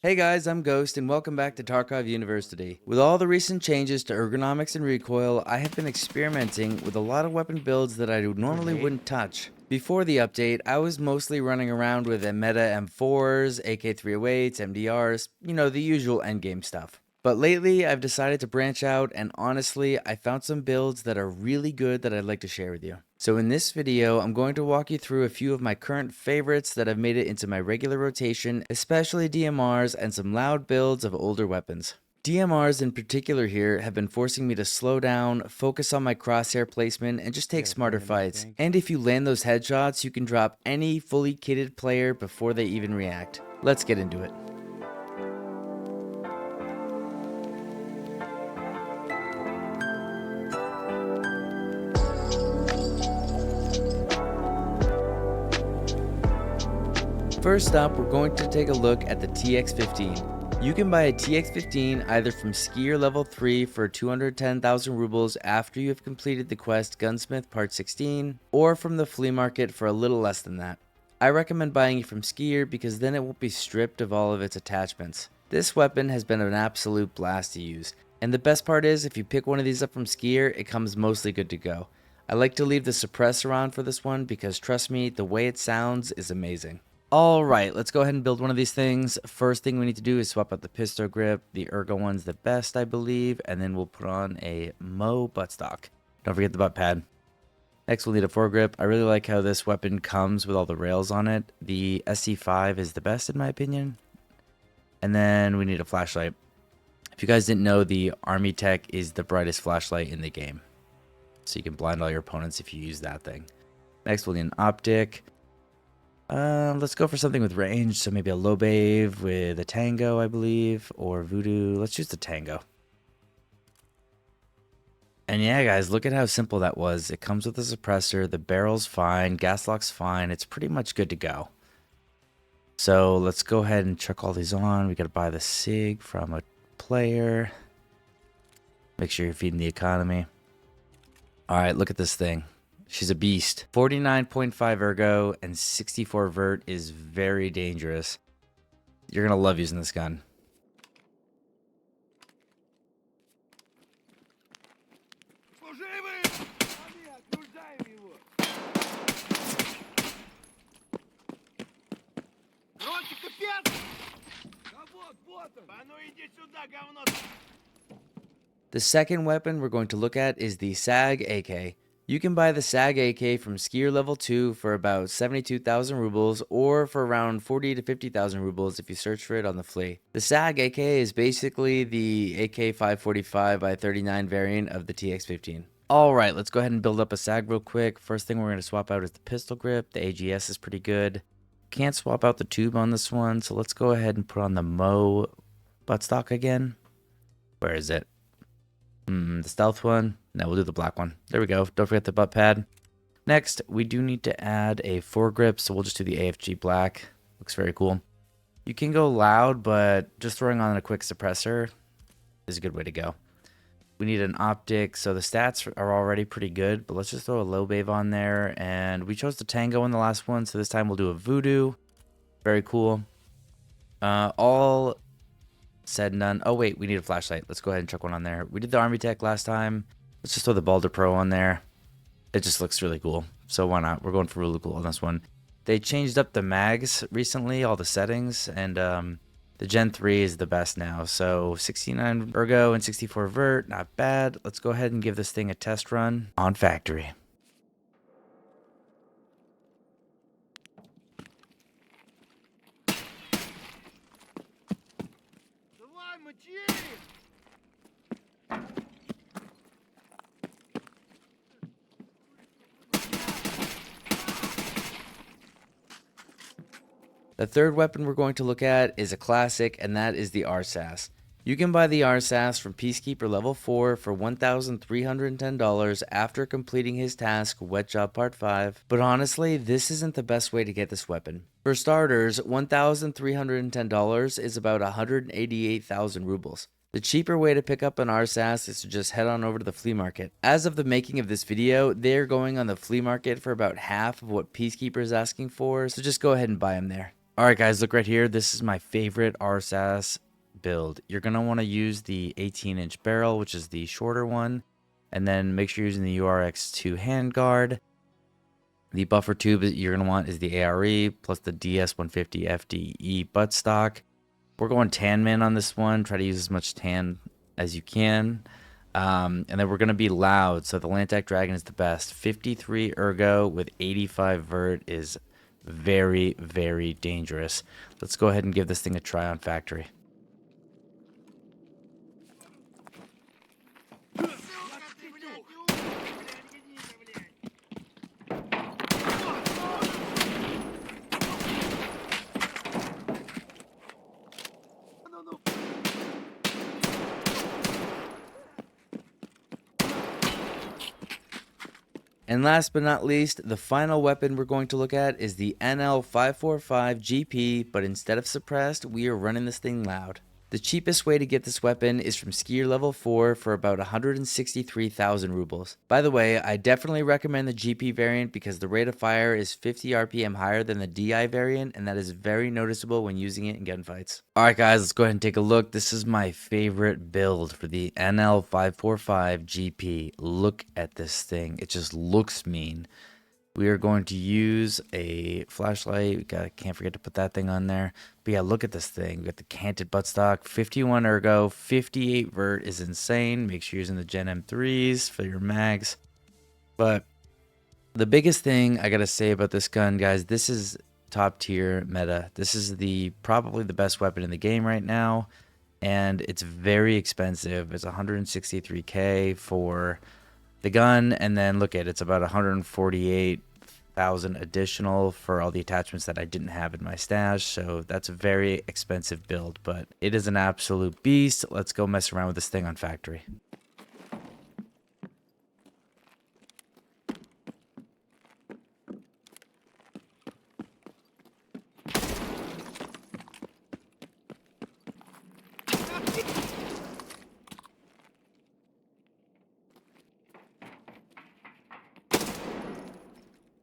Hey guys, I'm Ghost and welcome back to Tarkov University. With all the recent changes to ergonomics and recoil, I have been experimenting with a lot of weapon builds that I normally wouldn't touch. Before the update, I was mostly running around with a meta M4s, AK-308s, MDRs, the usual endgame stuff. But lately, I've decided to branch out, and honestly, I found some builds that are really good that I'd like to share with you. So in this video, I'm going to walk you through a few of my current favorites that have made it into my regular rotation, especially DMRs and some loud builds of older weapons. DMRs in particular here have been forcing me to slow down, focus on my crosshair placement, and just take smarter fights. And if you land those headshots, you can drop any fully kitted player before they even react. Let's get into it. First up, we're going to take a look at the TX-15. You can buy a TX-15 either from Skier Level 3 for 210,000 rubles after you have completed the quest Gunsmith Part 16, or from the flea market for a little less than that. I recommend buying it from Skier because then it won't be stripped of all of its attachments. This weapon has been an absolute blast to use, and the best part is if you pick one of these up from Skier, it comes mostly good to go. I like to leave the suppressor on for this one because trust me, the way it sounds is amazing. Alright, let's go ahead and build one of these things. First thing we need to do is swap out the pistol grip. The ergo one's the best, I believe. And then we'll put on a Mo buttstock. Don't forget the butt pad. Next, we'll need a foregrip. I really like how this weapon comes with all the rails on it. The SC5 is the best in my opinion. And then we need a flashlight. If you guys didn't know, the Army Tech is the brightest flashlight in the game. So you can blind all your opponents if you use that thing. Next, we'll need an optic. Let's go for something with range, so maybe a low bave with a tango, I believe, or voodoo. Let's choose the tango. And yeah, guys, look at how simple that was. It comes with a suppressor, the barrel's fine, gas lock's fine. It's pretty much good to go. So let's go ahead and chuck all these on. We gotta buy the SIG from a player. Make sure you're feeding the economy. All right, look at this thing. She's a beast. 49.5 ergo and 64 vert is very dangerous. You're going to love using this gun. The second weapon we're going to look at is the SAG AK. You can buy the SAG AK from Skier Level 2 for about 72,000 rubles or for around 40 to 50,000 rubles if you search for it on the flea. The SAG AK is basically the AK-545 by 39 variant of the TX-15. Alright, let's go ahead and build up a SAG real quick. First thing we're going to swap out is the pistol grip. The AGS is pretty good. Can't swap out the tube on this one, so let's go ahead and put on the Mo buttstock again. Where is it? The stealth one. No, we'll do the black one. There we go. Don't forget the butt pad. Next, we do need to add a foregrip, so we'll just do the AFG black. Looks very cool. You can go loud, but just throwing on a quick suppressor is a good way to go. We need an optic, so the stats are already pretty good, but let's just throw a low bave on there. And we chose the tango in the last one, so this time we'll do a voodoo. Very cool. All said and done. Oh wait, we need a flashlight. Let's go ahead and chuck one on there. We did the Army Tech last time. Let's just throw the Balder Pro on there. It just looks really cool, so why not? We're going for really cool on this one. They changed up the mags recently, all the settings, and the Gen 3 is the best now. So 69 ergo and 64 vert, not bad. Let's go ahead and give this thing a test run on factory. The third weapon we're going to look at is a classic, and that is the RSASS. You can buy the RSASS from Peacekeeper Level 4 for $1,310 after completing his task, Wet Job Part 5, but honestly, this isn't the best way to get this weapon. For starters, $1,310 is about 188,000 rubles. The cheaper way to pick up an RSASS is to just head on over to the flea market. As of the making of this video, they're going on the flea market for about half of what Peacekeeper is asking for, so just go ahead and buy them there. Alright guys, look right here. This is my favorite RSASS build. You're going to want to use the 18-inch barrel, which is the shorter one. And then make sure you're using the URX2 handguard. The buffer tube that you're going to want is the ARE plus the DS150 FDE buttstock. We're going tan man on this one. Try to use as much tan as you can. And then we're going to be loud. So the Lantac Dragon is the best. 53 ergo with 85 vert is very, very dangerous. Let's go ahead and give this thing a try on factory. And last but not least, the final weapon we're going to look at is the NL545 GP, but instead of suppressed, we are running this thing loud. The cheapest way to get this weapon is from skier level 4 for about 163,000 rubles. By the way, I definitely recommend the GP variant because the rate of fire is 50 RPM higher than the DI variant, and that is very noticeable when using it in gunfights. Alright guys, let's go ahead and take a look. This is my favorite build for the NL545 GP. Look at this thing. It just looks mean. We are going to use a flashlight. Can't forget to put that thing on there. But yeah, look at this thing. We got the canted buttstock, 51 ergo, 58 vert is insane. Make sure you're using the Gen M3s for your mags. But the biggest thing I gotta say about this gun, guys, this is top tier meta. This is probably the best weapon in the game right now, and it's very expensive. It's 163k for the gun, and then look at it's about 148,000 additional for all the attachments that I didn't have in my stash. So that's a very expensive build, but it is an absolute beast. Let's go mess around with this thing on factory.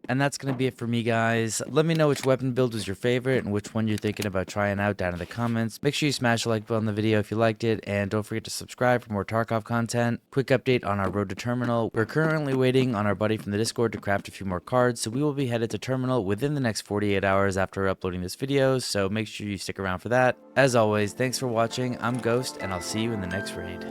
And that's going to be it for me, guys. Let me know which weapon build was your favorite and which one you're thinking about trying out down in the comments. Make sure you smash the like button on the video if you liked it, and don't forget to subscribe for more Tarkov content. Quick update on our road to Terminal. We're currently waiting on our buddy from the Discord to craft a few more cards, so we will be headed to Terminal within the next 48 hours after uploading this video, so make sure you stick around for that. As always, thanks for watching. I'm Ghost, and I'll see you in the next raid.